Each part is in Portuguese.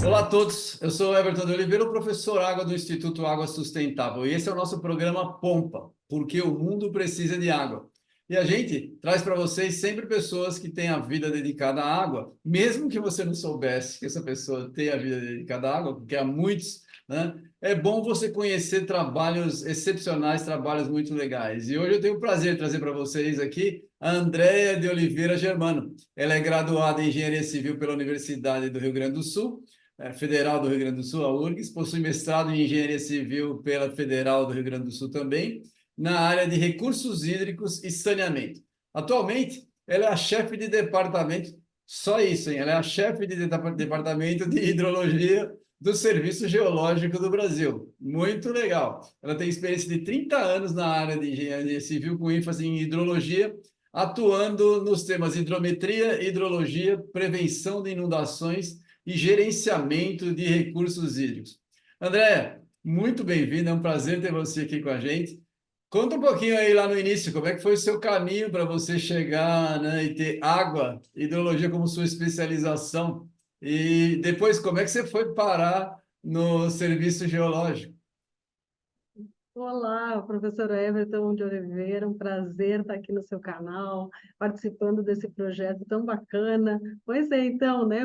Olá a todos, eu sou Everton de Oliveira, o professor Água do Instituto Água Sustentável, e esse é o nosso programa Pompa, porque o mundo precisa de água. E a gente traz para vocês sempre pessoas que têm a vida dedicada à água, mesmo que você não soubesse que essa pessoa tem a vida dedicada à água, porque há muitos, né? É bom você conhecer trabalhos excepcionais, trabalhos muito legais. E hoje eu tenho o prazer de trazer para vocês aqui a Andréia de Oliveira Germano. Ela é graduada em Engenharia Civil pela Universidade do Rio Grande do Sul, Federal do Rio Grande do Sul, a URGS, possui mestrado em Engenharia Civil pela Federal do Rio Grande do Sul também, na área de recursos hídricos e saneamento. Atualmente, ela é a chefe de departamento, só isso, hein? Ela é a chefe de departamento de hidrologia do Serviço Geológico do Brasil. Muito legal. Ela tem experiência de 30 anos na área de engenharia civil, com ênfase em hidrologia, atuando nos temas hidrometria, hidrologia, prevenção de inundações e gerenciamento de recursos hídricos. Andréia, muito bem-vinda, é um prazer ter você aqui com a gente. Conta um pouquinho aí lá no início, como é que foi o seu caminho para você chegar, né, e ter água, hidrologia como sua especialização, e depois como é que você foi parar no serviço geológico? Olá, professor Everton de Oliveira, um prazer estar aqui no seu canal, participando desse projeto tão bacana. Pois é, então, né,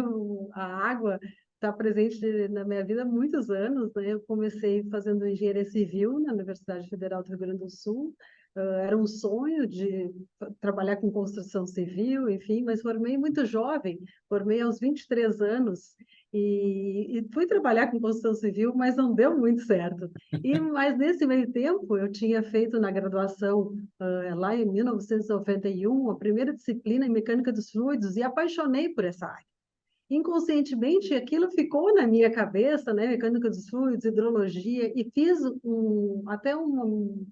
a água está presente na minha vida há muitos anos, né? Eu comecei fazendo engenharia civil na Universidade Federal do Rio Grande do Sul. Era um sonho de trabalhar com construção civil, enfim, mas formei muito jovem, formei aos 23 anos e fui trabalhar com construção civil, mas não deu muito certo. Mas nesse meio tempo, eu tinha feito na graduação, lá em 1991, a primeira disciplina em mecânica dos fluidos e apaixonei por essa área. Inconscientemente, aquilo ficou na minha cabeça, né? Mecânica dos fluidos, hidrologia, e fiz até um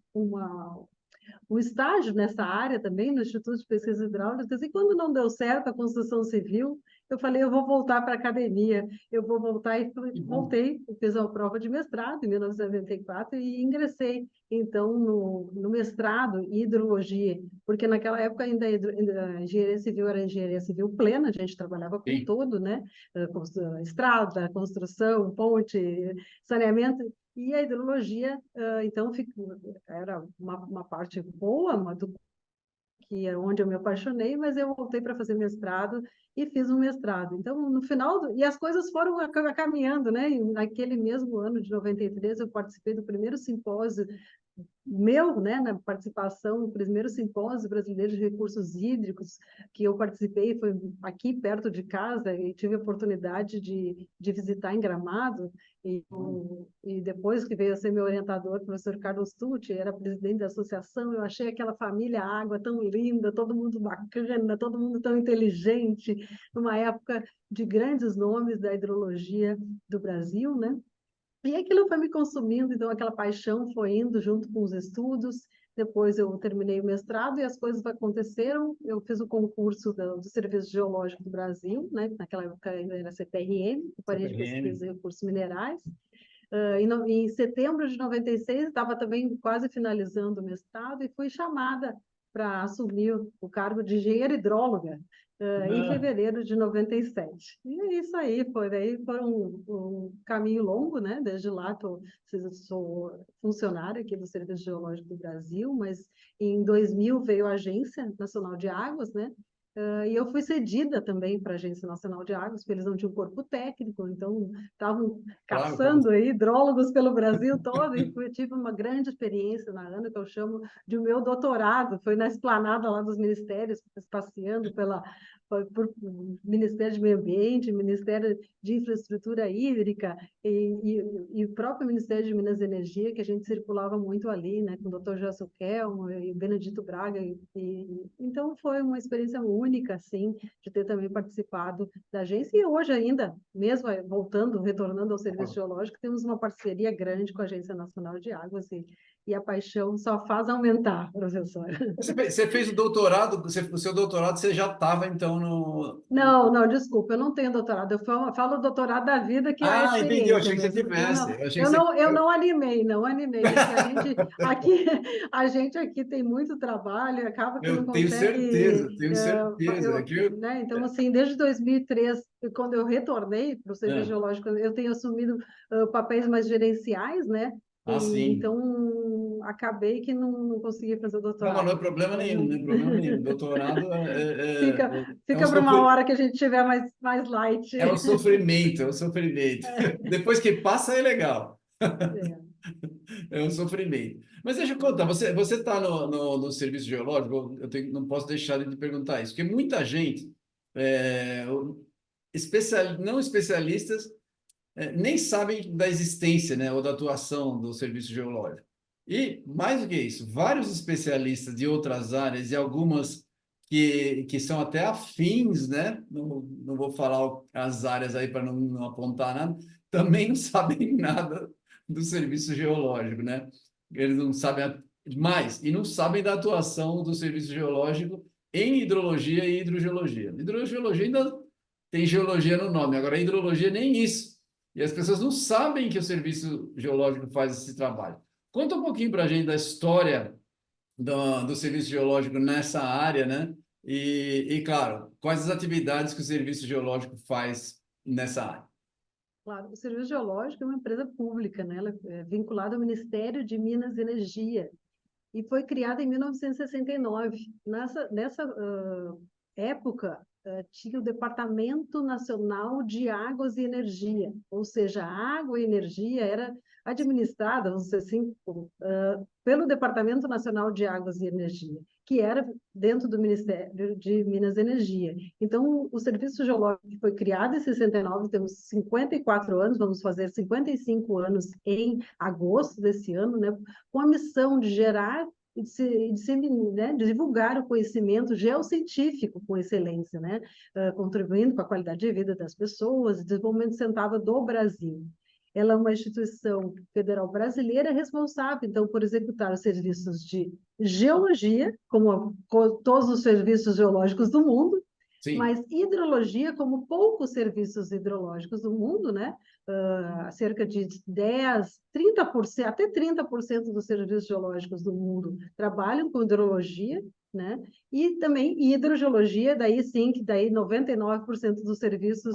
estágio nessa área também, no Instituto de Pesquisas Hidráulicas, e quando não deu certo a construção civil, eu falei, eu vou voltar para a academia, eu vou voltar, e Que bom. voltei, fiz uma prova de mestrado em 1994 e ingressei, então, no mestrado em hidrologia, porque naquela época ainda a engenharia civil era engenharia civil plena, a gente trabalhava com Sim. todo, né? Estrada, construção, ponte, saneamento, e a hidrologia, então, era uma parte boa, que é onde eu me apaixonei, mas eu voltei para fazer mestrado e fiz um mestrado. Então, no final, e as coisas foram caminhando, né? E naquele mesmo ano de 93, eu participei do primeiro simpósio meu, né, na participação no primeiro simpósio brasileiro de recursos hídricos, que eu participei, foi aqui perto de casa, e tive a oportunidade de visitar em Gramado, e depois que veio a ser meu orientador, o professor Carlos Tucci, era presidente da associação, eu achei aquela família Água tão linda, todo mundo bacana, todo mundo tão inteligente, numa época de grandes nomes da hidrologia do Brasil, né? E aquilo foi me consumindo, então aquela paixão foi indo junto com os estudos. Depois eu terminei o mestrado e as coisas aconteceram. Eu fiz o concurso do Serviço Geológico do Brasil, né? Naquela época ainda era CPRM, Companhia de CPRM. Pesquisa e Recursos Minerais. Em setembro de 96, estava também quase finalizando o mestrado e fui chamada para assumir o cargo de engenheira hidróloga em Ah, fevereiro de 97. E é isso aí, foi um caminho longo, né? Desde lá sou funcionária aqui do Serviço Geológico do Brasil, mas em 2000 veio a Agência Nacional de Águas, né? E eu fui cedida também para a Agência Nacional de Águas, porque eles não tinham corpo técnico, então estavam claro, como... caçando aí hidrólogos pelo Brasil todo, e tive uma grande experiência na ANA, que eu chamo de o meu doutorado, foi na esplanada lá dos ministérios, passeando por Ministério de Meio Ambiente, Ministério de Infraestrutura Hídrica e o próprio Ministério de Minas e Energia, que a gente circulava muito ali, né, com o Dr. Gelson Kelmo e o Benedito Braga, então foi uma experiência única, assim, de ter também participado da agência, e hoje ainda, mesmo retornando ao Serviço Geológico, temos uma parceria grande com a Agência Nacional de Águas, e a paixão só faz aumentar, professora. Você fez o doutorado, o seu doutorado, você já estava, então, no... Não, não, desculpa, eu não tenho doutorado. Eu falo doutorado da vida, que é a Ah, entendi. Eu experiência achei que você mesmo. tivesse. Eu achei que você... Eu não animei, não animei. É que a gente aqui, a gente aqui tem muito trabalho, e acaba que não Eu tenho consegue. certeza, tenho certeza. É que Né? Então, assim, desde 2003, quando eu retornei para o Serviço é. Geológico, eu tenho assumido papéis mais gerenciais, né? Ah, E, sim. então, acabei que não consegui fazer o Não, mas não é doutorado. problema nenhum, não Então, é problema nenhum. Doutorado é um fica para uma hora que a gente tiver mais light. é um sofrimento, é um sofrimento. Depois que passa é legal. É. É um sofrimento. Mas deixa eu contar, você está no serviço geológico, não posso deixar de te perguntar isso, porque muita gente, é, não especialistas, nem sabem da existência, né, ou da atuação do serviço geológico. E, mais do que isso, vários especialistas de outras áreas e algumas que são até afins, né? Não vou falar as áreas aí para não apontar nada, também não sabem nada do serviço geológico, né? Eles não sabem mais e não sabem da atuação do serviço geológico em hidrologia e hidrogeologia. Hidrogeologia ainda tem geologia no nome, agora hidrologia nem isso. E as pessoas não sabem que o serviço geológico faz esse trabalho. Conta um pouquinho para a gente da história do serviço geológico nessa área, né? Claro, quais as atividades que o serviço geológico faz nessa área? Claro, o Serviço Geológico é uma empresa pública, né? Ela é vinculada ao Ministério de Minas e Energia e foi criada em 1969. Nessa época, tinha o Departamento Nacional de Águas e Energia, ou seja, a água e energia era administrada, vamos dizer assim, pelo Departamento Nacional de Águas e Energia, que era dentro do Ministério de Minas e Energia. Então, o Serviço Geológico foi criado em 69, temos 54 anos, vamos fazer 55 anos em agosto desse ano, né, com a missão de gerar né, de divulgar o conhecimento geocientífico com excelência, né, contribuindo com a qualidade de vida das pessoas, desenvolvimento sustentável do Brasil. Ela é uma instituição federal brasileira responsável, então, por executar os serviços de geologia, como todos os serviços geológicos do mundo, Sim. mas hidrologia, como poucos serviços hidrológicos do mundo, né? Cerca de 10, 30%, até 30% dos serviços geológicos do mundo trabalham com hidrologia, né? E também hidrogeologia, daí sim, que daí 99% dos serviços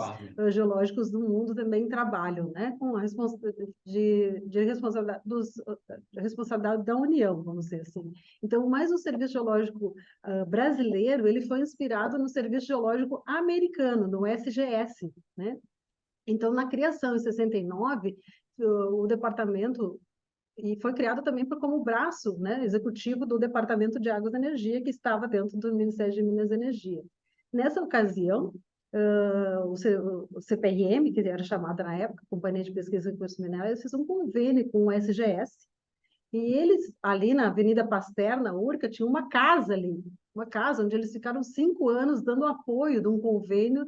geológicos do mundo também trabalham, né? Com a responsabilidade da União, vamos dizer assim. Então, mais o serviço geológico brasileiro, ele foi inspirado no Serviço Geológico Americano, no SGS, né? Então, na criação, em 69, o departamento, e foi criado também como braço, né, executivo do Departamento de Águas e Energia, que estava dentro do Ministério de Minas e Energia. Nessa ocasião, o CPRM, que era chamada na época, Companhia de Pesquisa e Recursos Minerais, fez um convênio com o SGS, e eles, ali na Avenida Pasteur, na Urca, tinha uma casa ali, uma casa onde eles ficaram 5 anos dando apoio de um convênio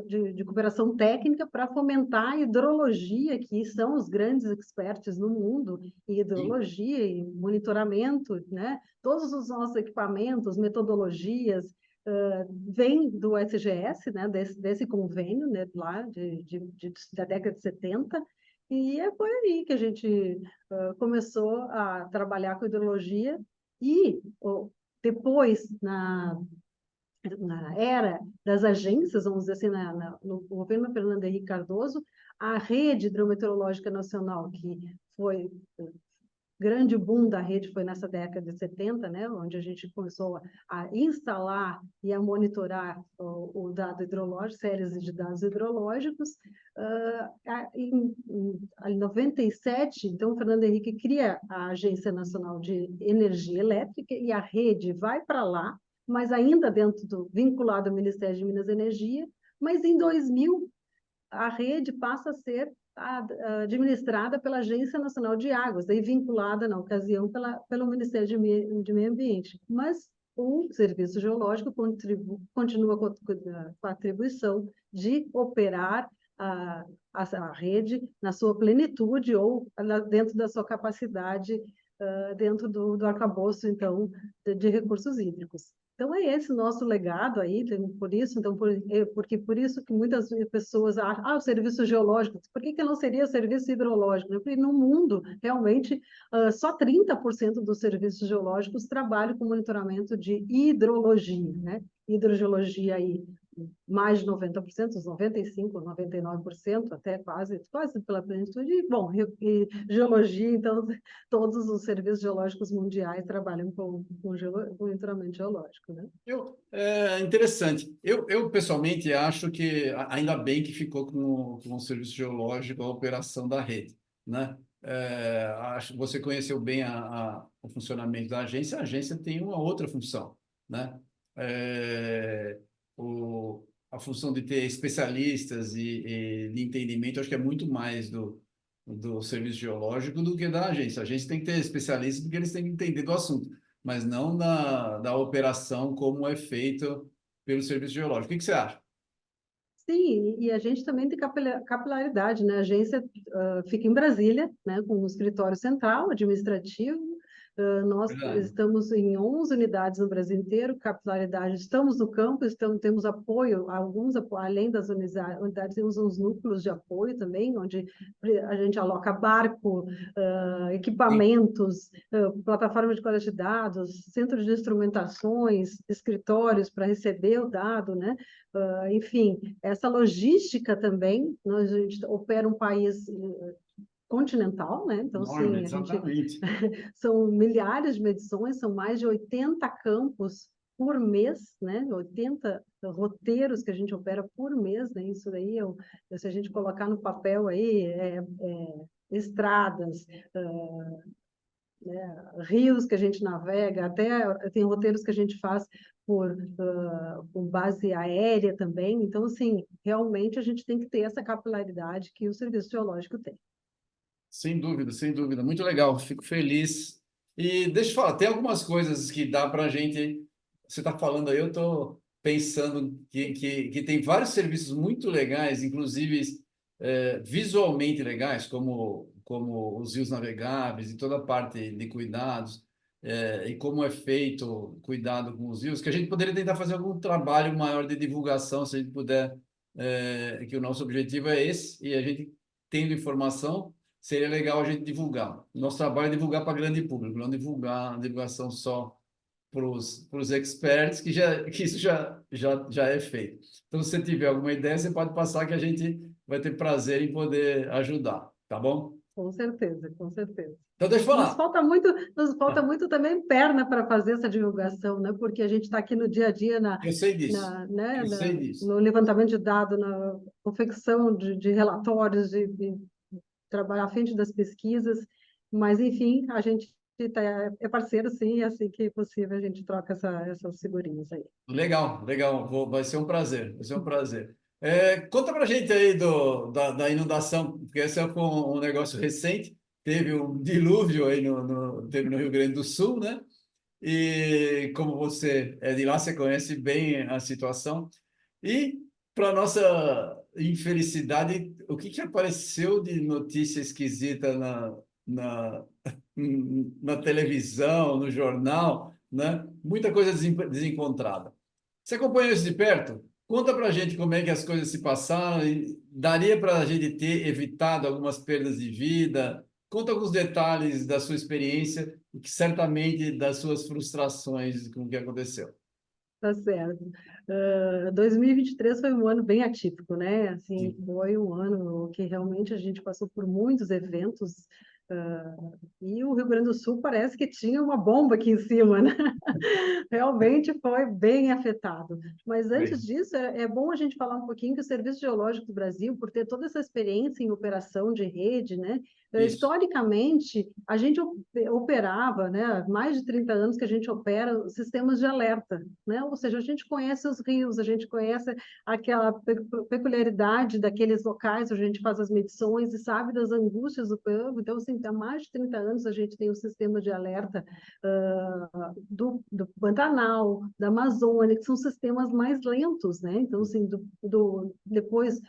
de cooperação técnica para fomentar a hidrologia, que são os grandes experts no mundo em Sim. hidrologia e monitoramento, né? Todos os nossos equipamentos, metodologias, vêm do SGS, né? Desse convênio, né? Lá da década de 70, e foi aí que a gente começou a trabalhar com hidrologia e depois, na era das agências, vamos dizer assim, no governo Fernando Henrique Cardoso, a Rede Hidrometeorológica Nacional, que foi grande boom da rede foi nessa década de 70, né, onde a gente começou a instalar e a monitorar o dado hidrológico, séries de dados hidrológicos. Em 97, então, o Fernando Henrique cria a Agência Nacional de Energia Elétrica e a rede vai para lá, mas ainda vinculado ao Ministério de Minas e Energia, mas em 2000 a rede passa a ser administrada pela Agência Nacional de Águas, daí vinculada, na ocasião, pelo Ministério de Meio Ambiente. Mas o Serviço Geológico continua com a atribuição de operar a rede na sua plenitude ou dentro da sua capacidade dentro do arcabouço, então, de recursos hídricos. Então, é esse o nosso legado aí, por isso, então, porque por isso que muitas pessoas acham, o serviço geológico, por que não seria serviço hidrológico? Porque no mundo, realmente, só 30% dos serviços geológicos trabalham com monitoramento de hidrologia, né? Hidrogeologia aí, mais de 90%, os 95%, 99%, até quase pela plenitude. E, bom, e geologia, então, todos os serviços geológicos mundiais trabalham com monitoramento geológico, né? Interessante. Eu, pessoalmente, acho que ainda bem que ficou com o serviço geológico a operação da rede, né? Você conheceu bem o funcionamento da agência. A agência tem uma outra função, né? É, a função de ter especialistas e de entendimento, acho que é muito mais do serviço geológico do que da agência. A agência tem que ter especialistas porque eles têm que entender do assunto, mas não da operação como é feito pelo serviço geológico. O que você acha? Sim, e a gente também tem capilaridade, né? A agência fica em Brasília, né, com um escritório central, administrativo. Nós Verdade. estamos em 11 unidades no Brasil inteiro, capilaridade, estamos no campo, temos apoio, além das unidades, temos uns núcleos de apoio também, onde a gente aloca barco, Sim. equipamentos, plataforma de coleta de dados, centro de instrumentações, escritórios para receber o dado, né? Enfim, essa logística também, a gente opera um país continental, né? Então, Enorme, sim, exatamente. são milhares de medições, são mais de 80 campos por mês, né? 80 roteiros que a gente opera por mês, né? Isso daí, se a gente colocar no papel aí, estradas, rios que a gente navega, até tem roteiros que a gente faz por base aérea também. Então, assim, realmente a gente tem que ter essa capilaridade que o serviço geológico tem. Sem dúvida, sem dúvida. Muito legal, fico feliz. E deixa eu falar, tem algumas coisas que dá para a gente. Você está falando aí, eu estou pensando que tem vários serviços muito legais, inclusive visualmente legais, como os rios navegáveis e toda a parte de cuidados, e como é feito o cuidado com os rios, que a gente poderia tentar fazer algum trabalho maior de divulgação, se a gente puder, que o nosso objetivo é esse, e a gente tendo informação seria legal a gente divulgar. Nosso trabalho é divulgar para grande público, não divulgar a divulgação só para os experts, que isso já é feito. Então, se você tiver alguma ideia, você pode passar que a gente vai ter prazer em poder ajudar, tá bom? Com certeza, com certeza. Então, deixa eu Nos falar. falta muito, nos falta muito também perna para fazer essa divulgação, né? Porque a gente está aqui no dia a dia Eu sei disso. Eu sei disso. no levantamento de dados, na confecção de relatórios, de trabalhar à frente das pesquisas, mas enfim, a gente é parceiro, sim, e assim que possível a gente troca essas figurinhas aí. Legal, legal. Vai ser um prazer. Vai ser um prazer. Conta pra gente aí da inundação, porque esse foi um negócio recente. Teve um dilúvio aí teve no Rio Grande do Sul, né? E como você é de lá, você conhece bem a situação. E, para nossa infelicidade, o que apareceu de notícia esquisita na, na televisão, no jornal, né? Muita coisa desencontrada. Você acompanhou isso de perto? Conta para a gente como é que as coisas se passaram. E daria para a gente ter evitado algumas perdas de vida? Conta alguns detalhes da sua experiência e que certamente das suas frustrações com o que aconteceu. Tá certo. 2023 foi um ano bem atípico, né? Assim, Sim. foi um ano que realmente a gente passou por muitos eventos, e o Rio Grande do Sul parece que tinha uma bomba aqui em cima, né? Realmente foi bem afetado. Mas antes Bem, disso, é bom a gente falar um pouquinho que o Serviço Geológico do Brasil, por ter toda essa experiência em operação de rede, né? isso. Historicamente, a gente operava, né? Há mais de 30 anos que a gente opera sistemas de alerta, né? Ou seja, a gente conhece os rios, a gente conhece aquela peculiaridade daqueles locais onde a gente faz as medições e sabe das angústias do povo. Então, assim, há mais de 30 anos a gente tem um sistema de alerta do Pantanal, da Amazônia, que são sistemas mais lentos, né? Então, assim, depois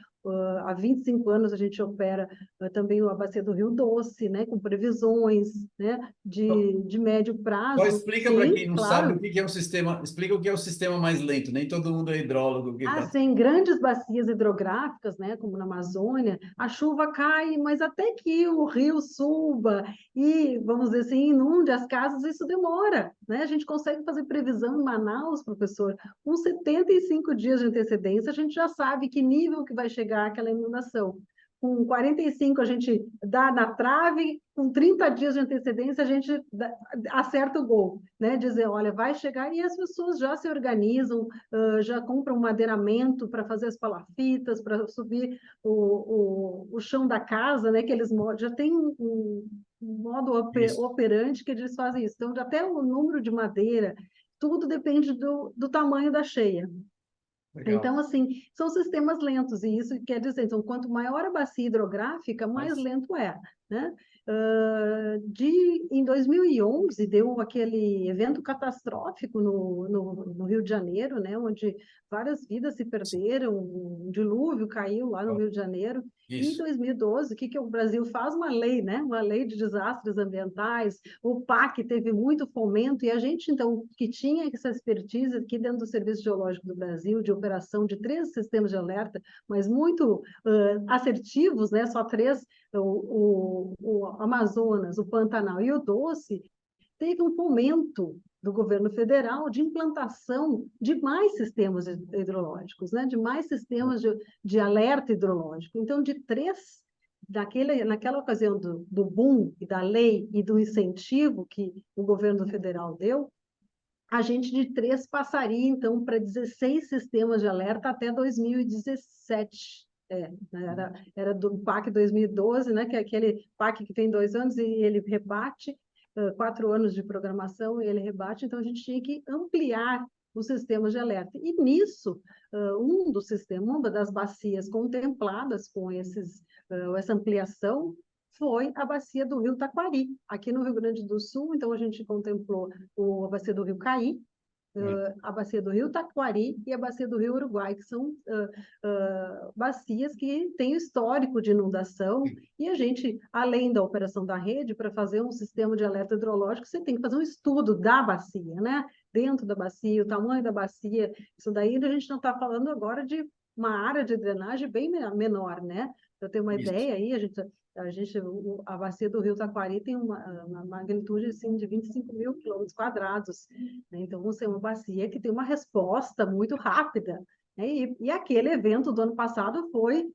há 25 anos a gente opera também a bacia do Rio Doce, né, com previsões, né, de médio Só prazo. explica para Sim, quem não sabe o claro. que que é um sistema, explica o que é o sistema mais lento, nem todo mundo é hidrólogo que tá. Em grandes bacias hidrográficas, né, como na Amazônia, a chuva cai, mas até que o rio suba e, vamos dizer assim, inunde as casas, isso demora, né? A gente consegue fazer previsão em Manaus, professor, com 75 dias de antecedência, a gente já sabe que nível que vai chegar aquela inundação. Com 45 a gente dá na trave, com 30 dias de antecedência a gente acerta o gol, né? Dizer, olha, vai chegar, e as pessoas já se organizam, já compram madeiramento para fazer as palafitas, para subir o chão da casa, né? Que eles já tem um modo Isso, operante que eles fazem isso. Então, até o número de madeira, tudo depende do tamanho da cheia. legal. Então, assim, são sistemas lentos, e isso quer dizer, então, quanto maior a bacia hidrográfica, mais Mas, lento é, né? Em 2011, deu aquele evento catastrófico no Rio de Janeiro, né? Onde várias vidas se perderam, um dilúvio caiu lá no Rio de Janeiro. E em isso. 2012, o que o Brasil faz? Uma lei, né? Uma lei de desastres ambientais. O PAC teve muito fomento, e a gente, então, que tinha essa expertise aqui dentro do Serviço Geológico do Brasil, de operação de 3 sistemas de alerta, mas muito assertivos, né? Só 3, o Amazonas, o Pantanal e o Doce, teve um fomento do governo federal de implantação de mais sistemas hidrológicos, né? De mais sistemas de alerta hidrológico. Então, de 3, naquela ocasião do boom e da lei e do incentivo que o governo federal deu, a gente de 3 passaria, então, para 16 sistemas de alerta até 2017. Era do PAC 2012, né, que é aquele PAC que tem 2 anos e ele rebate, 4 anos de programação e ele rebate, então a gente tinha que ampliar os sistemas de alerta. E nisso, uma das bacias contempladas com essa ampliação foi a bacia do Rio Taquari, aqui no Rio Grande do Sul. Então, a gente contemplou a bacia do Rio Caí, a bacia do Rio Taquari e a bacia do Rio Uruguai, que são bacias que têm histórico de inundação, e a gente, além da operação da rede, para fazer um sistema de alerta hidrológico, você tem que fazer um estudo da bacia, né? Dentro da bacia, o tamanho da bacia, isso daí a gente não está falando agora de uma área de drenagem bem menor, né? Para ter uma Isso. ideia aí, a bacia do Rio Taquari tem uma magnitude assim, de 25 mil quilômetros quadrados, né? Então, você é uma bacia que tem uma resposta muito rápida, né? E aquele evento do ano passado foi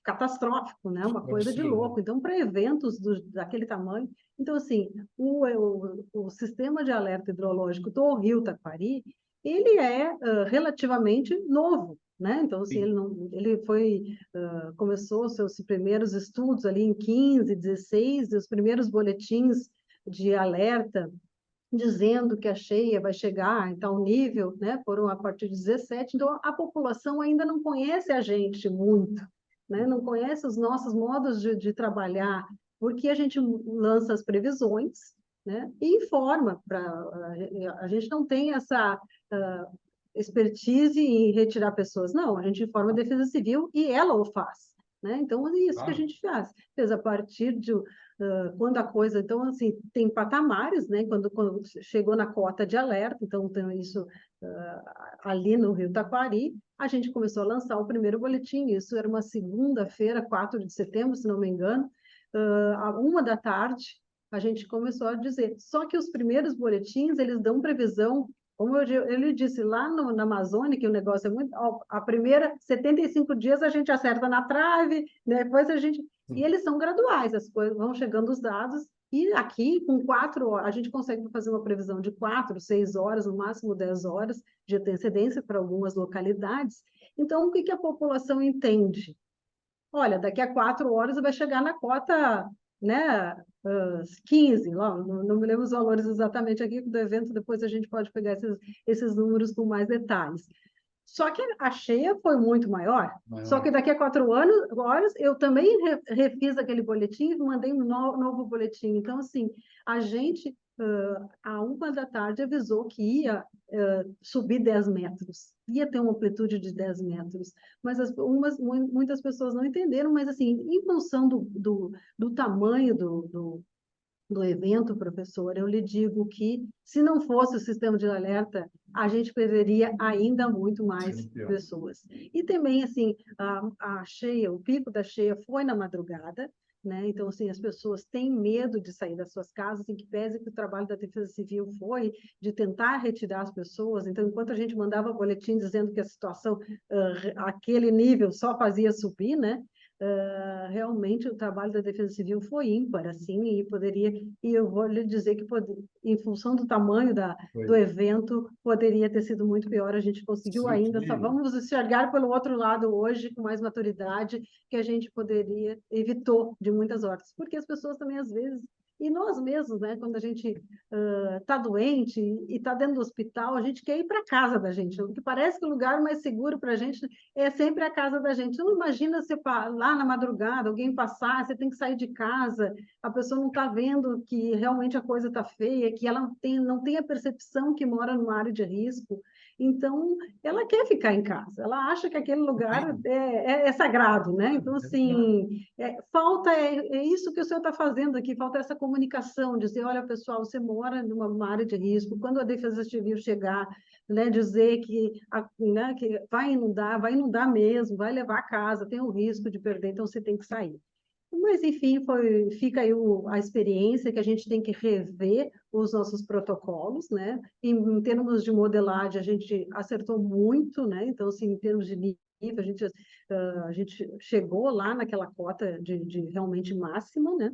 catastrófico, né? Uma É coisa de absurdo. louco. Então, para eventos daquele tamanho, então, assim, o sistema de alerta hidrológico do Rio Taquari, ele é relativamente novo, né? Então, assim, Sim. ele começou seus primeiros estudos ali em 15, 16, e os primeiros boletins de alerta dizendo que a cheia vai chegar em tal nível, né? Foram a partir de 17. Então, a população ainda não conhece a gente muito, né? Não conhece os nossos modos de trabalhar, porque a gente lança as previsões, né? E informa a gente não tem essa expertise em retirar pessoas, não, a gente informa a Defesa Civil e ela o faz, né? Então, é isso que a Claro. gente fez a partir de quando a coisa, então, assim, tem patamares, né? Quando chegou na cota de alerta, então, tem isso ali no Rio Taquari, a gente começou a lançar o primeiro boletim, isso era uma segunda-feira, 4 de setembro, se não me engano, à 1 da tarde, a gente começou a dizer, só que os primeiros boletins, eles dão previsão, como eu lhe disse, lá na Amazônia, que o negócio é muito, a primeira 75 dias a gente acerta na trave, né? Depois a gente e eles são graduais, as coisas vão chegando os dados, e aqui, com 4 horas, a gente consegue fazer uma previsão de 4, 6 horas, no máximo 10 horas de antecedência para algumas localidades. Então, o que a população entende? Olha, daqui a 4 horas vai chegar na cota, né, 15, lá, não me lembro os valores exatamente aqui do evento, depois a gente pode pegar esses números com mais detalhes. Só que a cheia foi muito maior. Só Maior. que daqui a 4 horas, eu também refiz aquele boletim e mandei um novo boletim. Então, assim, a gente, à 1 da tarde, avisou que ia subir 10 metros. Ia ter uma amplitude de 10 metros. Mas muitas pessoas não entenderam, mas, assim, em função do tamanho do evento, professor, eu lhe digo que, se não fosse o sistema de alerta, a gente perderia ainda muito mais pessoas. E também, assim, a cheia, o pico da cheia foi na madrugada, né? Então, assim, as pessoas têm medo de sair das suas casas, em que pese que o trabalho da Defesa Civil foi de tentar retirar as pessoas. Então, enquanto a gente mandava boletim dizendo que a situação, aquele nível só fazia subir, né? Realmente o trabalho da Defesa Civil foi ímpar, assim, e eu vou lhe dizer que, em função do tamanho do Foi. evento, poderia ter sido muito pior. A gente conseguiu Sim, ainda, só que- vamos enxergar pelo outro lado hoje, com mais maturidade, que a gente evitou de muitas horas, porque as pessoas também, às vezes, e nós mesmos, né, quando a gente está doente e está dentro do hospital, a gente quer ir para casa da gente, porque parece que o lugar mais seguro para a gente é sempre a casa da gente. Não imagina você lá na madrugada, alguém passar, você tem que sair de casa, a pessoa não está vendo que realmente a coisa está feia, que ela não tem a percepção que mora numa área de risco. Então, ela quer ficar em casa, ela acha que aquele lugar é sagrado, né? Então, assim, é isso que o senhor está fazendo aqui, falta essa comunicação, dizer, olha, pessoal, você mora numa área de risco, quando a Defesa Civil chegar, né, dizer né, que vai inundar mesmo, vai levar a casa, tem o risco de perder, então você tem que sair. Mas, enfim, fica aí a experiência que a gente tem que rever os nossos protocolos, né? Em termos de modelagem, a gente acertou muito, né? Então, assim, em termos de nível, a gente chegou lá naquela cota de realmente máxima, né?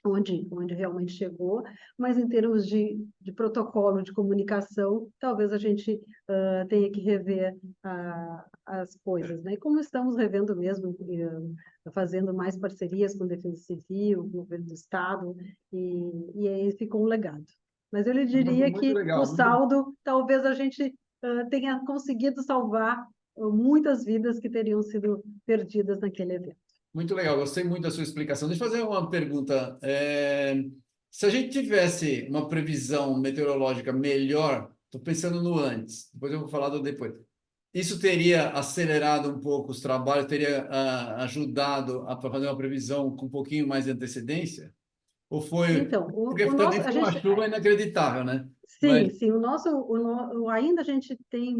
Onde realmente chegou, mas em termos de protocolo de comunicação, talvez a gente tenha que rever as coisas, né? E como estamos revendo mesmo, fazendo mais parcerias com a Defesa Civil, com o governo do Estado, e aí ficou um legado. Mas eu lhe Muito, diria muito que o legal. saldo, talvez a gente tenha conseguido salvar muitas vidas que teriam sido perdidas naquele evento. Muito legal, gostei muito da sua explicação. Deixa eu fazer uma pergunta. Se a gente tivesse uma previsão meteorológica melhor, estou pensando no antes, depois eu vou falar do depois. Isso teria acelerado um pouco os trabalhos, teria ajudado a fazer uma previsão com um pouquinho mais de antecedência? Ou foi. Então, Porque o também nosso, a foi uma gente, chuva inacreditável, né? Mas, sim, ainda a gente tem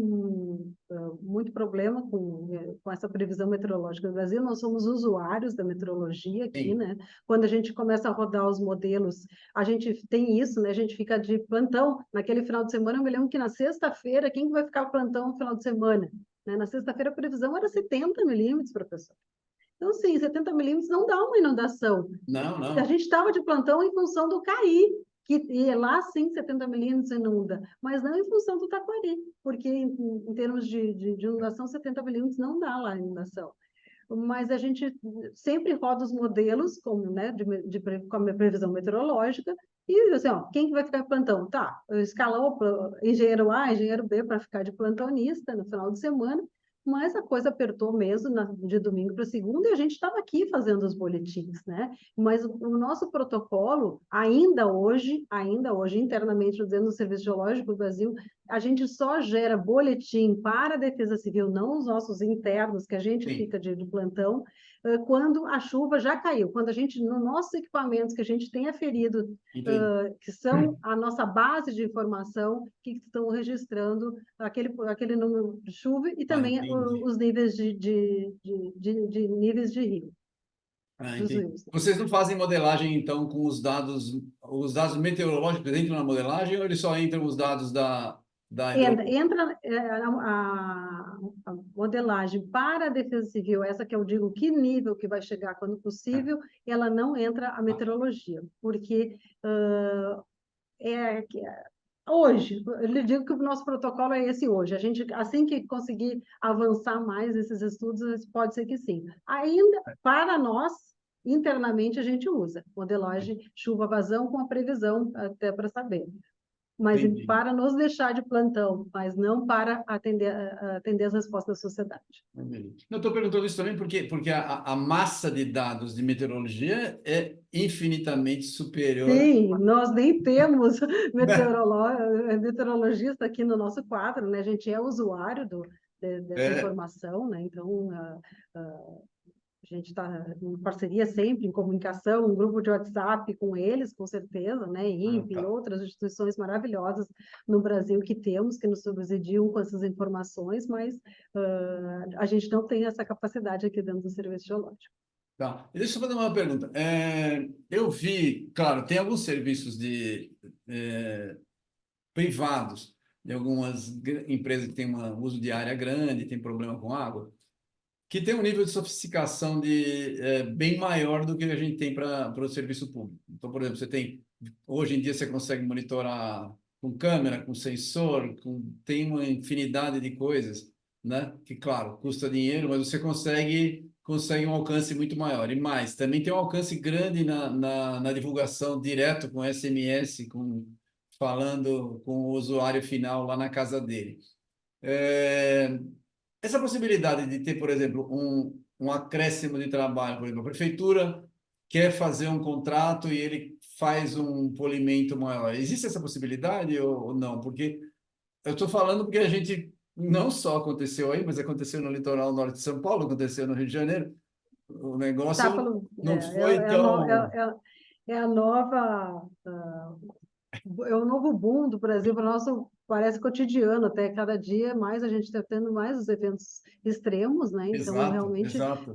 muito problema com essa previsão meteorológica no Brasil. Nós somos usuários da meteorologia aqui, sim, né? Quando a gente começa a rodar os modelos, a gente tem isso, né? A gente fica de plantão. Naquele final de semana, eu me lembro que na sexta-feira, quem que vai ficar plantão no final de semana? Né? Na sexta-feira, a previsão era 70 milímetros, professor. Então, sim, 70 milímetros não dá uma inundação. não, A não. gente estava de plantão em função do Cari, e lá sim 70 milímetros inunda, mas não em função do Taquari, porque em termos de inundação, 70 milímetros não dá lá inundação. Mas a gente sempre roda os modelos como, né, com a previsão meteorológica, e assim, ó, quem que vai ficar de plantão? Tá, escalou engenheiro A, engenheiro B para ficar de plantonista no final de semana, mas a coisa apertou mesmo de domingo para segunda e a gente estava aqui fazendo os boletins, né? Mas o nosso protocolo, ainda hoje, internamente dizendo no Serviço Geológico do Brasil, a gente só gera boletim para a Defesa Civil, não os nossos internos, que a gente Sim, fica de plantão, quando a chuva já caiu, quando a gente, nos nossos equipamentos que a gente tem aferido, entendi. que são a nossa base de informação, que estão registrando aquele número de chuva e Ah, também entendi. os níveis de níveis de rio, Ah, dos entendi. rios. Vocês não fazem modelagem, então, com os dados meteorológicos entram na modelagem ou eles só entram os dados da hidrologia? Entra a modelagem para a Defesa Civil, essa que eu digo que nível que vai chegar quando possível, ela não entra a meteorologia, porque hoje, eu lhe digo que o nosso protocolo é esse hoje. A gente, assim que conseguir avançar mais esses estudos, pode ser que sim. Ainda, para nós, internamente, a gente usa modelagem chuva-vazão com a previsão, até para saber. mas Entendi. para nos deixar de plantão, mas não para atender as respostas da sociedade. Entendi. Eu estou perguntando isso também porque a massa de dados de meteorologia é infinitamente superior. Sim, nós nem temos Né? meteorologista aqui no nosso quadro, né? A gente é usuário dessa É, informação, né? Então, a gente está em parceria sempre, em comunicação, um grupo de WhatsApp com eles, com certeza, né? INPE e tá. outras instituições maravilhosas no Brasil que temos, que nos subsidiam com essas informações, mas a gente não tem essa capacidade aqui dentro do Serviço Geológico. Tá. E deixa eu fazer uma pergunta. Eu vi, claro, tem alguns serviços é, privados, de algumas empresas que têm um uso de área grande, tem problema com água, que tem um nível de sofisticação bem maior do que a gente tem para o serviço público. Então, por exemplo, hoje em dia você consegue monitorar com câmera, com sensor, tem uma infinidade de coisas, né? Que, claro, custa dinheiro, mas você consegue um alcance muito maior. E mais, também tem um alcance grande na divulgação direto com SMS, falando com o usuário final lá na casa dele. É, essa possibilidade de ter, por exemplo, um acréscimo de trabalho, por exemplo, a prefeitura quer fazer um contrato e ele faz um polimento maior. Existe essa possibilidade ou não? Porque eu estou falando porque a gente não só aconteceu aí, mas aconteceu no litoral norte de São Paulo, aconteceu no Rio de Janeiro. O Tá, negócio falando, não foi tão... é a nova, é o novo boom do Brasil, para nosso parece cotidiano, até cada dia mais a gente está tendo mais os eventos extremos, né? Então, Exato, realmente, exato.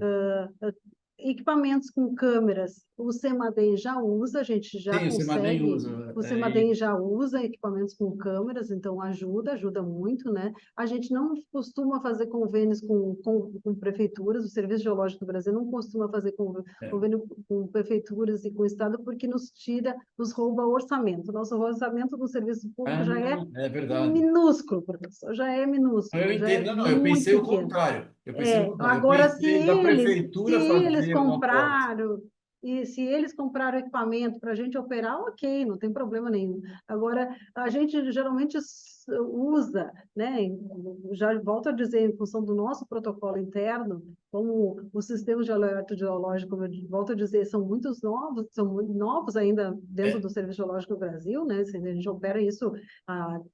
equipamentos com câmeras, o CEMADEM já usa, a gente já Sim, o Semadem consegue, usa. o CEMADEM já usa equipamentos com câmeras, então ajuda muito, né? A gente não costuma fazer convênios com prefeituras, o Serviço Geológico do Brasil não costuma fazer É. convênio com prefeituras e com o Estado, porque nos rouba orçamento. Nosso orçamento do serviço público Ah, já é é verdade. minúsculo, professor, já é Eu minúsculo, já é entendo. Não, não, eu muito pensei o pequeno. contrário. Eu pensei o contrário. Eu Agora, se pensei da se prefeitura eles fazer um aporte. compraram, e se eles compraram equipamento para a gente operar, ok, não tem problema nenhum. Agora, a gente geralmente usa, né? Já volto a dizer, em função do nosso protocolo interno, como os sistemas de alerta geológico, como eu volto a dizer, são muito novos ainda dentro É, do Serviço Geológico do Brasil, né? Assim, a gente opera isso,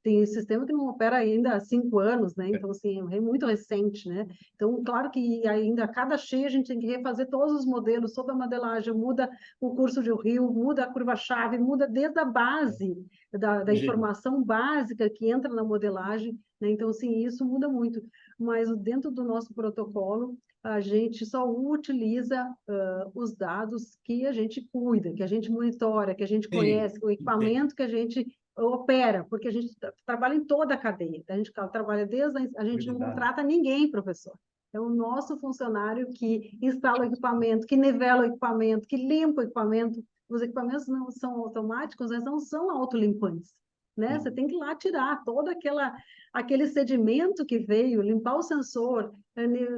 tem sistema que não opera ainda há 5 anos, né? é, Então, assim, é muito recente, né? Então, claro que ainda a cada cheia a gente tem que refazer todos os modelos, toda a modelagem, muda o curso de rio, muda a curva-chave, muda desde a base da imagina. informação básica que entra na modelagem, né? Então, assim, isso muda muito. Mas dentro do nosso protocolo, a gente só utiliza os dados que a gente cuida, que a gente monitora, que a gente Sim, conhece, o entendo. equipamento que a gente opera, porque a gente trabalha em toda a cadeia. A gente trabalha a gente não Verdade. contrata ninguém, professor. É o nosso funcionário que instala o equipamento, que nivela o equipamento, que limpa o equipamento. Os equipamentos não são automáticos, eles não são autolimpantes, né? Você Não. tem que ir lá tirar aquele sedimento que veio, limpar o sensor,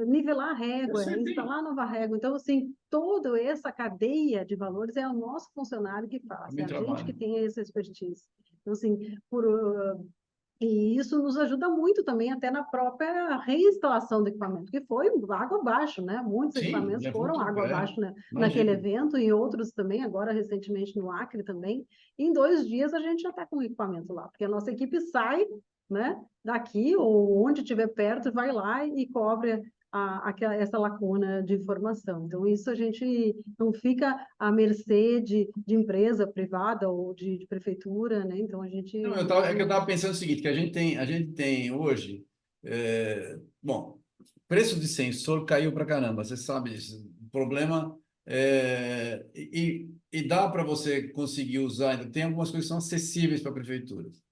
nivelar a Eu régua, sei, instalar a nova régua. Então, assim, toda essa cadeia de valores é o nosso funcionário que faz, é também a gente que trabalho. tem essa expertise. Então, assim, e isso nos ajuda muito também, até na própria reinstalação do equipamento, que foi água abaixo, né? Muitos Sim, equipamentos levou foram tudo. água abaixo, né? Naquele Imagina. evento e outros também, agora recentemente no Acre também. Em 2 dias a gente já está com o equipamento lá, porque a nossa equipe sai, né, daqui ou onde estiver perto, vai lá e cobre essa lacuna de informação. Então, isso a gente não fica à mercê de empresa privada ou de prefeitura, né? Então, a gente Não, é que eu mesmo. estava pensando o seguinte, que a gente tem hoje, bom, preço de sensor caiu para caramba, você sabe disso. O problema e dá para você conseguir usar, ainda tem algumas coisas que são acessíveis para prefeituras.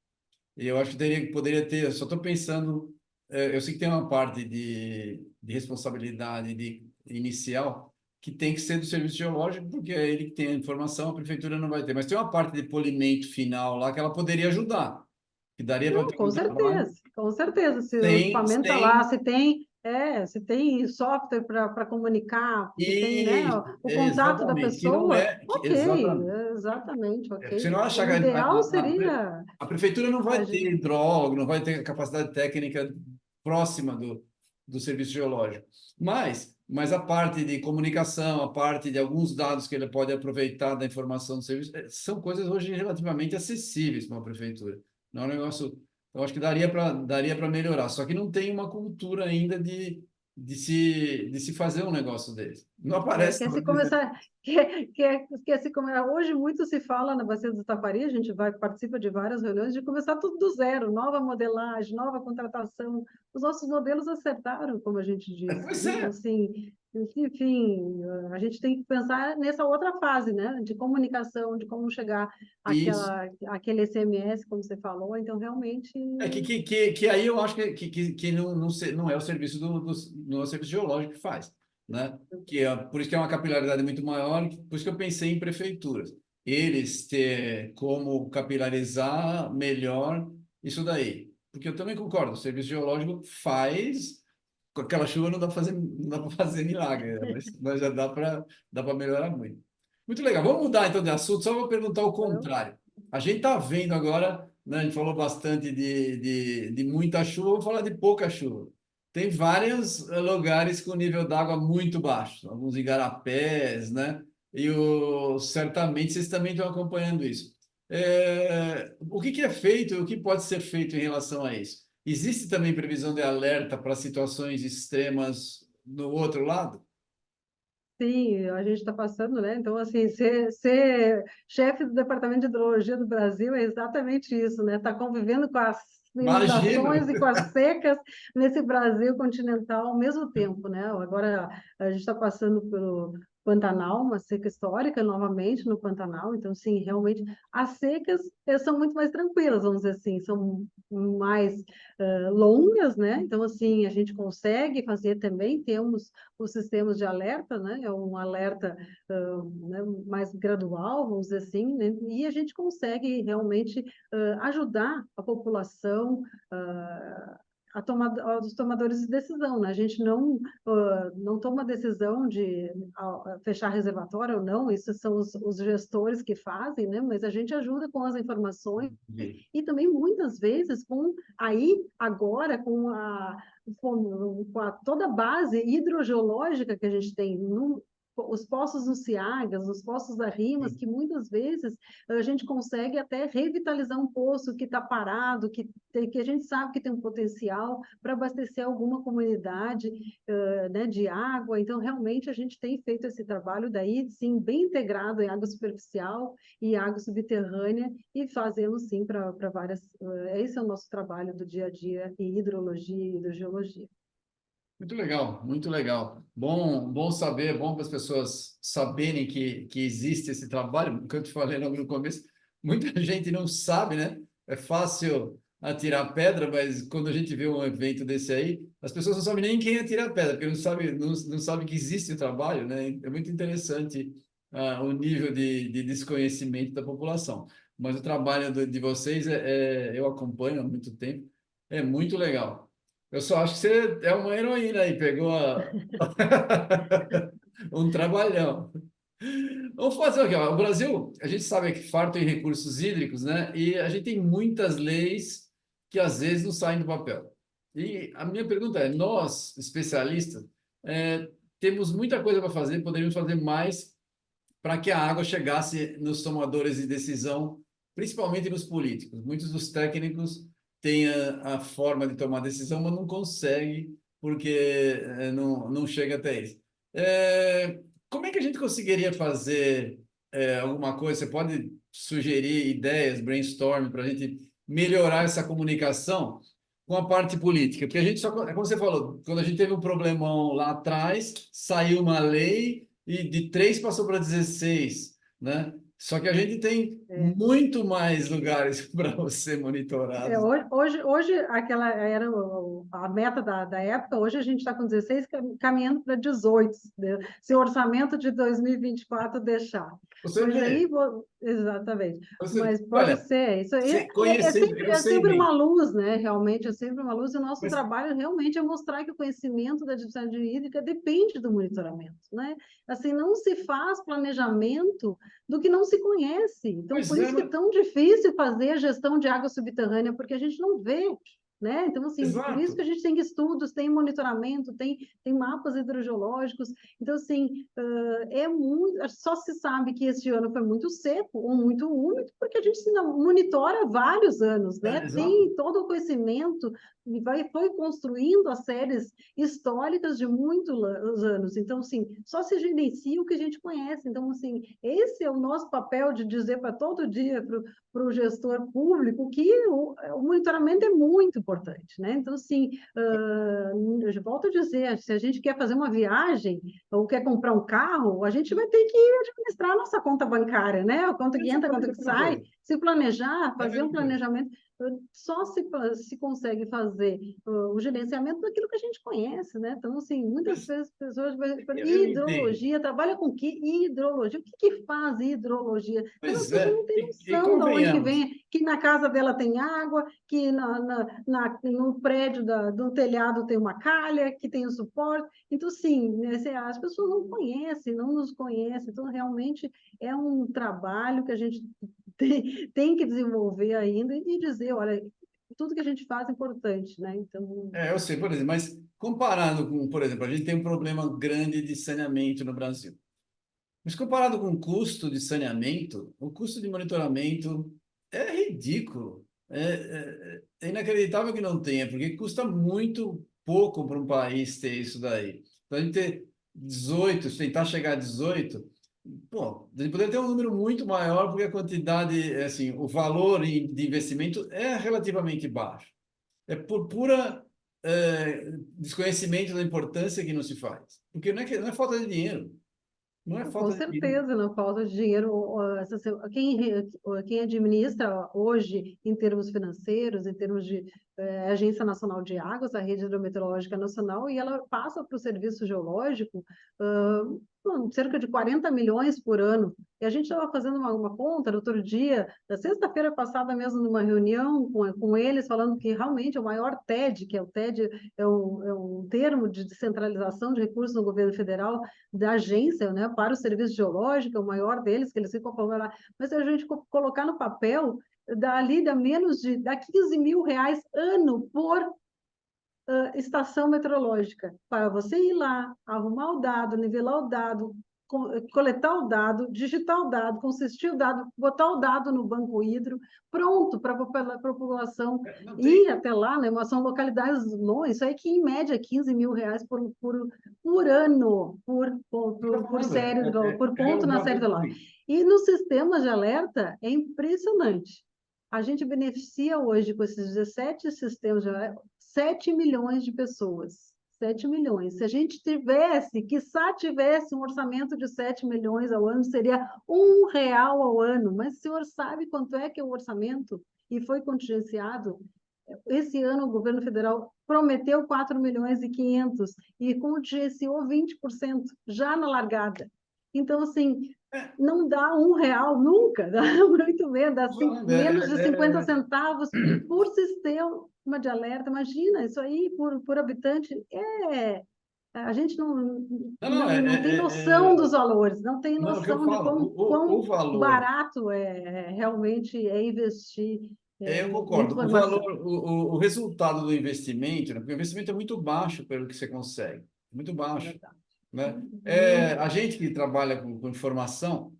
E eu acho que poderia ter, eu só estou pensando, eu sei que tem uma parte de responsabilidade inicial que tem que ser do serviço geológico, porque é ele que tem a informação, a prefeitura não vai ter. Mas tem uma parte de polimento final lá que ela poderia ajudar, que daria para Não, ter um trabalho com certeza. Se o sem, equipamento está lá, sem, se tem se tem software para comunicar, se tem, né, E o contato da exatamente, que não pessoa, é, ok, exatamente. exatamente, Você não ok. acha O que ideal seria a prefeitura não a vai ter gente, hidrólogo, não vai ter capacidade técnica próxima do serviço geológico, mas a parte de comunicação, a parte de alguns dados que ele pode aproveitar da informação do serviço, são coisas hoje relativamente acessíveis para uma prefeitura. Não é um negócio, eu acho que daria para melhorar, só que não tem uma cultura ainda de se fazer um negócio desse. Não aparece quer no se Brasil. começar, quer se começar. Hoje muito se fala na Bacia do Taquari, a gente participa de várias reuniões de começar tudo do zero, nova modelagem, nova contratação. Os nossos modelos acertaram, como a gente disse, Pois né? Então, é. assim, enfim, a gente tem que pensar nessa outra fase, né? De comunicação, de como chegar Isso. àquele SMS, como você falou. Então, realmente, Que aí eu acho que não é o serviço não é o serviço geológico que faz, né? Por isso que é uma capilaridade muito maior, por isso que eu pensei em prefeituras. Eles ter como capilarizar melhor isso daí. Porque eu também concordo, o serviço geológico faz, com aquela chuva não dá para fazer milagre, né? Mas já dá para melhorar muito. Muito legal. Vamos mudar então de assunto, só vou perguntar o então, contrário. A gente está vendo agora, né, a gente falou bastante de muita chuva, vamos falar de pouca chuva. Tem vários lugares com nível d'água muito baixo, alguns igarapés, né? Certamente vocês também estão acompanhando isso. O que é feito, o que pode ser feito em relação a isso? Existe também previsão de alerta para situações extremas no outro lado? sim, a gente está passando, né? Então, assim, ser chefe do Departamento de Hidrologia do Brasil é exatamente isso, né? Está convivendo com as Imagino! inundações e com as secas nesse Brasil continental ao mesmo tempo, né? Agora a gente está passando pelo Pantanal, uma seca histórica novamente no Pantanal. Então, sim, realmente as secas são muito mais tranquilas, vamos dizer assim, são mais longas, né? Então, assim, a gente consegue fazer também, temos os sistemas de alerta, né? É um alerta né, mais gradual, vamos dizer assim, né? E a gente consegue realmente ajudar a população aos tomadores de decisão, né? A gente não toma decisão de fechar reservatório ou não, isso são os gestores que fazem, né? Mas a gente ajuda com as informações e também muitas vezes agora com toda a base hidrogeológica que a gente tem os poços no Ciagas, os poços da Rimas, que muitas vezes a gente consegue até revitalizar um poço que está parado, que a gente sabe que tem um potencial para abastecer alguma comunidade né, de água. Então, realmente, a gente tem feito esse trabalho daí, sim, bem integrado em água superficial e água subterrânea, e fazemos, sim, para várias... esse é o nosso trabalho do dia a dia em hidrologia e hidrogeologia. Muito legal, muito legal. Bom saber, bom para as pessoas saberem que existe esse trabalho, como eu te falei logo no começo, muita gente não sabe, né? É fácil atirar pedra, mas quando a gente vê um evento desse aí, as pessoas não sabem nem quem atira pedra, porque não sabe que existe o trabalho, né? É muito interessante o nível de desconhecimento da população. Mas o trabalho de vocês, eu acompanho há muito tempo, é muito legal. Eu só acho que você é uma heroína aí, pegou um trabalhão. Vamos fazer aqui, ó. O Brasil, a gente sabe que farto em recursos hídricos, né? E a gente tem muitas leis que às vezes não saem do papel. E a minha pergunta é: nós, especialistas, temos muita coisa para fazer, poderíamos fazer mais para que a água chegasse nos tomadores de decisão, principalmente nos políticos. Muitos dos técnicos têm a forma de tomar decisão, mas não conseguem porque não chega até eles. Como é que a gente conseguiria fazer alguma coisa? Você pode sugerir ideias, brainstorm, para a gente melhorar essa comunicação com a parte política? Porque a gente só, como você falou, quando a gente teve um problemão lá atrás, saiu uma lei e de 3 passou para 16, né? Só que a gente tem muito mais lugares para você monitorar. Hoje aquela era a meta da época, hoje a gente está com 16, caminhando para 18, né? Se o orçamento de 2024 deixar. Você Mas aí, vê, exatamente, você, mas pode olha, ser, isso aí conhecendo, eu é sei sempre uma bem, luz, né? Realmente é sempre uma luz, e o nosso mas, trabalho realmente é mostrar que o conhecimento da diversidade hídrica depende do monitoramento, né? Assim, não se faz planejamento do que não se conhece. Então, pois por é, isso que é tão difícil fazer a gestão de água subterrânea, porque a gente não vê, né? Então, assim, por isso que exato. a gente tem estudos, tem monitoramento, tem mapas hidrogeológicos. Então, assim, é muito, só se sabe que este ano foi muito seco ou muito úmido, porque a gente se monitora há vários anos, É, né? exato. Tem todo o conhecimento e foi construindo as séries históricas de muitos anos. Então, assim, só se gerencia o que a gente conhece. Então, assim, esse é o nosso papel de dizer para todo dia para o gestor público que o monitoramento é muito importante, né? Então, assim, eu volto a dizer, se a gente quer fazer uma viagem ou quer comprar um carro, a gente vai ter que administrar a nossa conta bancária, né? A conta que entra, a conta que sai, se planejar, É a fazer um mesma coisa. planejamento. Só se consegue fazer o gerenciamento daquilo que a gente conhece, né? Então, assim, muitas Mas vezes pessoas eu entendo. hidrologia, trabalha com que hidrologia? O que que faz hidrologia? Então, as Pois pessoas é, não têm e noção de onde que convenhamos. vem, que na casa dela tem água, que no prédio do telhado tem uma calha, que tem o suporte. Então, sim, né, as pessoas não conhecem, não nos conhecem. Então, realmente é um trabalho que a gente tem que desenvolver ainda e dizer, olha, tudo que a gente faz é importante, né? Então, Eu sei, por exemplo, mas comparado com, por exemplo, a gente tem um problema grande de saneamento no Brasil. Mas comparado com o custo de saneamento, o custo de monitoramento é ridículo. É inacreditável que não tenha, porque custa muito pouco para um país ter isso daí. Então, a gente ter 18, se tentar chegar a 18, pô, a gente poderia ter um número muito maior, porque a quantidade, assim, o valor de investimento é relativamente baixo. É por pura desconhecimento da importância que não se faz. Porque não é falta de dinheiro. Não é com falta de dinheiro. certeza, não falta de dinheiro. Quem administra hoje, em termos financeiros, em termos de Agência Nacional de Águas, a Rede Hidrometeorológica Nacional, e ela passa para o Serviço Geológico cerca de 40 milhões por ano. E a gente estava fazendo uma conta no outro dia, na sexta-feira passada mesmo, numa reunião com eles, falando que realmente é o maior TED, que é o TED, é um termo de descentralização de recursos no governo federal, da agência, né, para o serviço geológico, é o maior deles, que eles ficam falando lá. Mas se a gente colocar no papel, dá 15 mil reais ano por estação meteorológica, para você ir lá, arrumar o dado, nivelar o dado, coletar o dado, digitar o dado, consistir o dado, botar o dado no banco hidro, pronto para a população Não tem. ir até lá, né? Mas são localidades longe, isso aí que em média 15 mil reais por ano, Eu tô por falando, série, por ponto o na série do valor. lá. E no sistema de alerta é impressionante. A gente beneficia hoje com esses 17 sistemas de alerta 7 milhões de pessoas. 7 milhões. Se a gente tivesse, quiçá tivesse um orçamento de 7 milhões ao ano, seria R$ 1 ao ano. Mas o senhor sabe quanto é que é o orçamento? E foi contingenciado? Esse ano o governo federal prometeu 4 milhões e 500 e contingenciou 20% já na largada. Então, assim, não dá R$ 1 nunca, dá muito menos, dá Falando, menos de 50 centavos por sistema de alerta. Imagina, isso aí por habitante a gente não, não, não tem noção dos valores, não tem não, é o que eu noção de falo, o quão valor, barato realmente é investir eu em concordo, o valor, informação. o resultado do investimento, né, porque o investimento é muito baixo pelo que você consegue, muito É baixo, verdade. né? Muito A baixo. gente que trabalha com informação,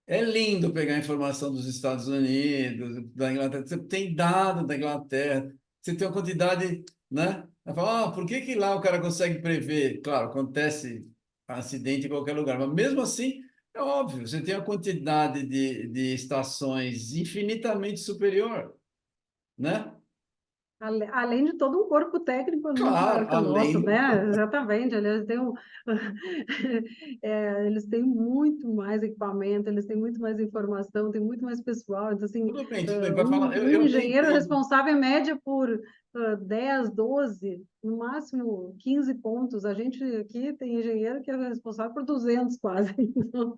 é lindo pegar informação dos Estados Unidos, da Inglaterra. Você tem dado da Inglaterra, você tem uma quantidade, né? Vai falar, por que que lá o cara consegue prever? Claro, acontece acidente em qualquer lugar, mas mesmo assim, é óbvio, você tem uma quantidade de estações infinitamente superior, né? Além de todo um corpo técnico muito maior Claro, que o nosso, além. né? Exatamente. Aliás, eles têm muito mais equipamento, eles têm muito mais informação, têm muito mais pessoal. Então, assim, Tudo bem, vai falar. um Eu até engenheiro entendo. responsável, em média, por 10, 12, no máximo 15 pontos. A gente aqui tem engenheiro que é responsável por 200 quase. Então,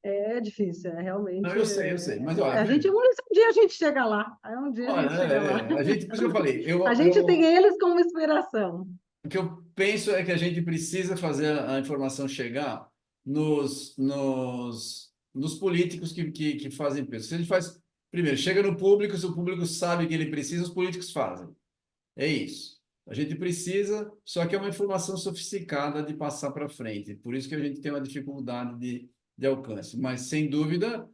é difícil, é Não, realmente. eu sei. Mas olha, A gente, veja. um dia a gente chega lá. Aí um dia a Olha, gente chega lá. a gente, por isso que eu falei, A gente tem eles como inspiração. o que eu penso é que a gente precisa fazer a informação chegar nos políticos que fazem preço. Se a gente faz, primeiro, chega no público, se o público sabe que ele precisa, os políticos fazem. É isso. A gente precisa, só que é uma informação sofisticada de passar para frente. Por isso que a gente tem uma dificuldade de alcance. Mas, sem dúvida,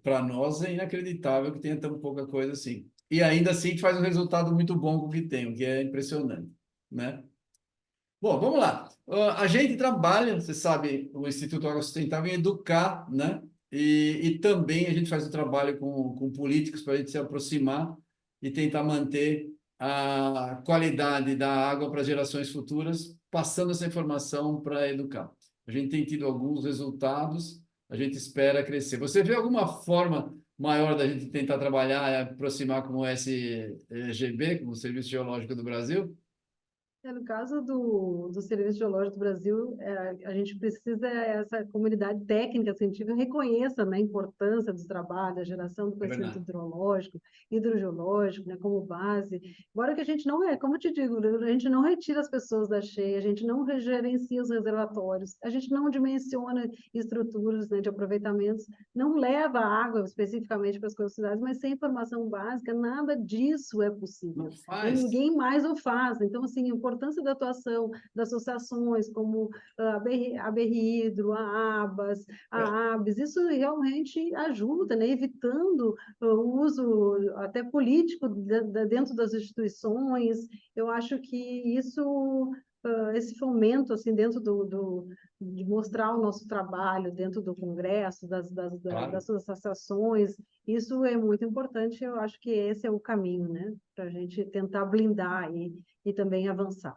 para nós é inacreditável que tenha tão pouca coisa assim. E ainda assim faz um resultado muito bom com o que tem, o que é impressionante, né? Bom, vamos lá. A gente trabalha, você sabe, o Instituto Água Sustentável em educar, né? E também a gente faz o trabalho com políticos para a gente se aproximar e tentar manter a qualidade da água para gerações futuras, passando essa informação para educar. A gente tem tido alguns resultados, a gente espera crescer. Você vê alguma forma maior da gente tentar trabalhar e aproximar como o SGB, como o Serviço Geológico do Brasil? No caso do Serviço Geológico do Brasil, a gente precisa essa comunidade técnica científica reconheça, né, a importância dos trabalhos, a geração do É conhecimento verdade. hidrológico, hidrogeológico, né, como base. Embora que a gente não como eu te digo, a gente não retira as pessoas da cheia, a gente não gerencia os reservatórios, a gente não dimensiona estruturas, né, de aproveitamentos, não leva a água especificamente para as cidades, mas sem informação básica, nada disso é Não possível. E faz. ninguém mais o faz. Então, assim, a importância da atuação das associações como a BR Hidro, a ABAS, a ABS, isso realmente ajuda, né? Evitando o uso até político dentro das instituições. Eu acho que isso esse fomento assim dentro de mostrar o nosso trabalho dentro do Congresso, Claro. das associações, isso é muito importante. Eu acho que esse é o caminho, né, para a gente tentar blindar e também avançar.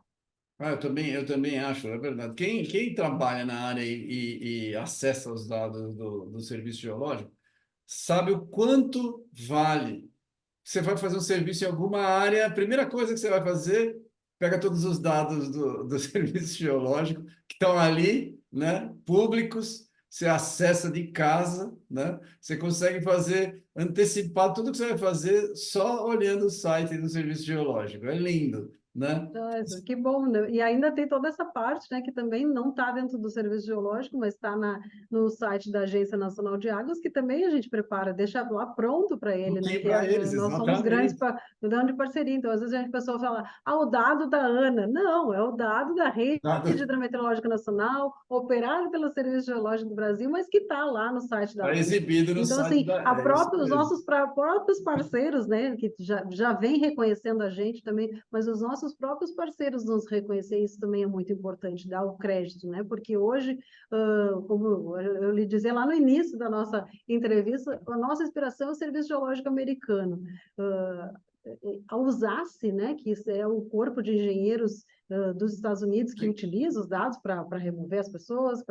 Eu também acho, é verdade. Quem trabalha na área e acessa os dados do Serviço Geológico sabe o quanto vale. Você vai fazer um serviço em alguma área, a primeira coisa que você vai fazer, pega todos os dados do Serviço Geológico que estão ali, né, públicos, você acessa de casa, né? Você consegue fazer, antecipar tudo que você vai fazer só olhando o site do Serviço Geológico. É lindo, né? Nossa, que bom, né? E ainda tem toda essa parte, né, que também não está dentro do Serviço Geológico, mas está no site da Agência Nacional de Águas, que também a gente prepara, deixa lá pronto para ele, né? Pouquinho Que para eles, nós somos grandes exatamente. de parceria. Então, às vezes a pessoa fala, o dado da ANA. Não, é o dado da Rede Hidrometeorológica Nacional, operado pelo Serviço Geológico do Brasil, mas que está lá no site da Está ANA. exibido no Então, site assim, da. É isso os mesmo. nossos próprios parceiros, né, que já vem reconhecendo a gente também, mas os nossos próprios parceiros nos reconhecer, isso também é muito importante, dar o crédito, né? Porque hoje, como eu lhe dizia lá no início da nossa entrevista, a nossa inspiração é o Serviço Geológico Americano. A USACE, né, que é o corpo de engenheiros dos Estados Unidos que Sim, utiliza os dados para remover as pessoas,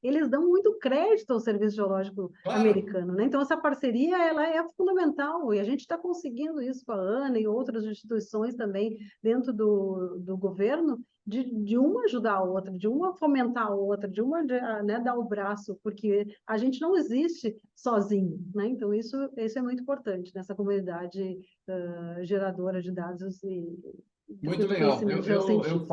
eles dão muito crédito ao Serviço Geológico claro. americano, né? Então essa parceria ela é fundamental e a gente está conseguindo isso com a ANA e outras instituições também dentro do governo de uma ajudar a outra, de uma fomentar a outra, né, dar o braço, porque a gente não existe sozinho, né? Então isso é muito importante nessa comunidade geradora de dados e Muito de legal. conhecimento geocientífico.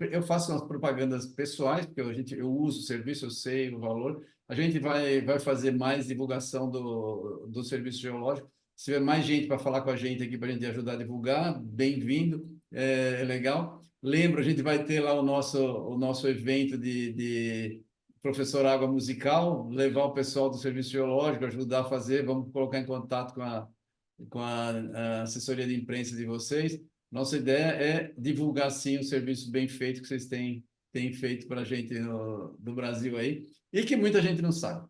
Eu faço as propagandas pessoais, porque eu uso o serviço, eu sei o valor. A gente vai fazer mais divulgação do serviço geológico. Se tiver mais gente para falar com a gente aqui, para a gente ajudar a divulgar, bem-vindo, é legal. Lembro, a gente vai ter lá o nosso evento de professor Água Musical, levar o pessoal do serviço geológico, ajudar a fazer. Vamos colocar em contato com a assessoria de imprensa de vocês. Nossa ideia é divulgar, sim, o serviço bem feito que vocês têm feito para a gente do Brasil aí e que muita gente não sabe.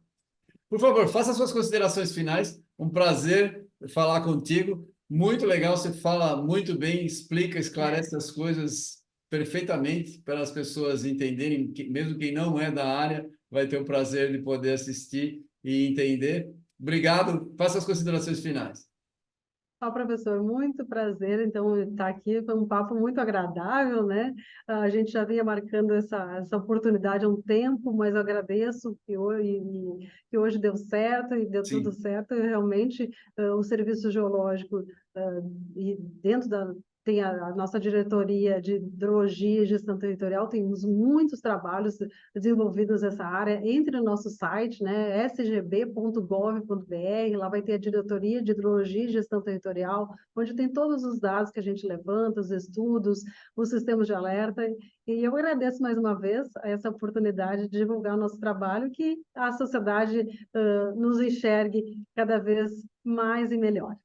Por favor, faça suas considerações finais. Um prazer falar contigo. Muito legal, você fala muito bem, explica, esclarece as coisas perfeitamente para as pessoas entenderem, mesmo quem não é da área vai ter o prazer de poder assistir e entender. Obrigado, faça as considerações finais. Professor, muito prazer, então, estar aqui, foi um papo muito agradável, né? A gente já vinha marcando essa oportunidade há um tempo, mas eu agradeço que hoje deu certo e deu tudo Sim. certo, e realmente o serviço geológico, e dentro da... Tem a nossa diretoria de hidrologia e gestão territorial, temos muitos trabalhos desenvolvidos nessa área. Entre no nosso site, né, sgb.gov.br, lá vai ter a diretoria de hidrologia e gestão territorial, onde tem todos os dados que a gente levanta, os estudos, os sistemas de alerta. E eu agradeço mais uma vez essa oportunidade de divulgar o nosso trabalho, que a sociedade nos enxergue cada vez mais e melhor.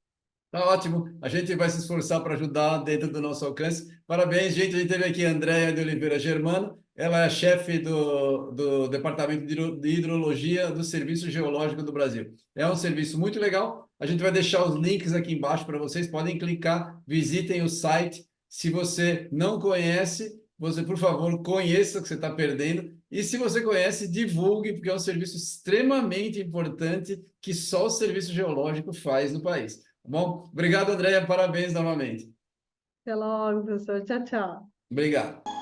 Tá ótimo. A gente vai se esforçar para ajudar dentro do nosso alcance. Parabéns, gente. A gente teve aqui a Andréia de Oliveira Germano. Ela é a chefe do Departamento de Hidrologia do Serviço Geológico do Brasil. É um serviço muito legal. A gente vai deixar os links aqui embaixo para vocês. Podem clicar, visitem o site. Se você não conhece, você, por favor, conheça o que você está perdendo. E se você conhece, divulgue, porque é um serviço extremamente importante que só o Serviço Geológico faz no país. Bom, obrigado, Andréia. Parabéns novamente. Até logo, professor. Tchau, tchau. Obrigado.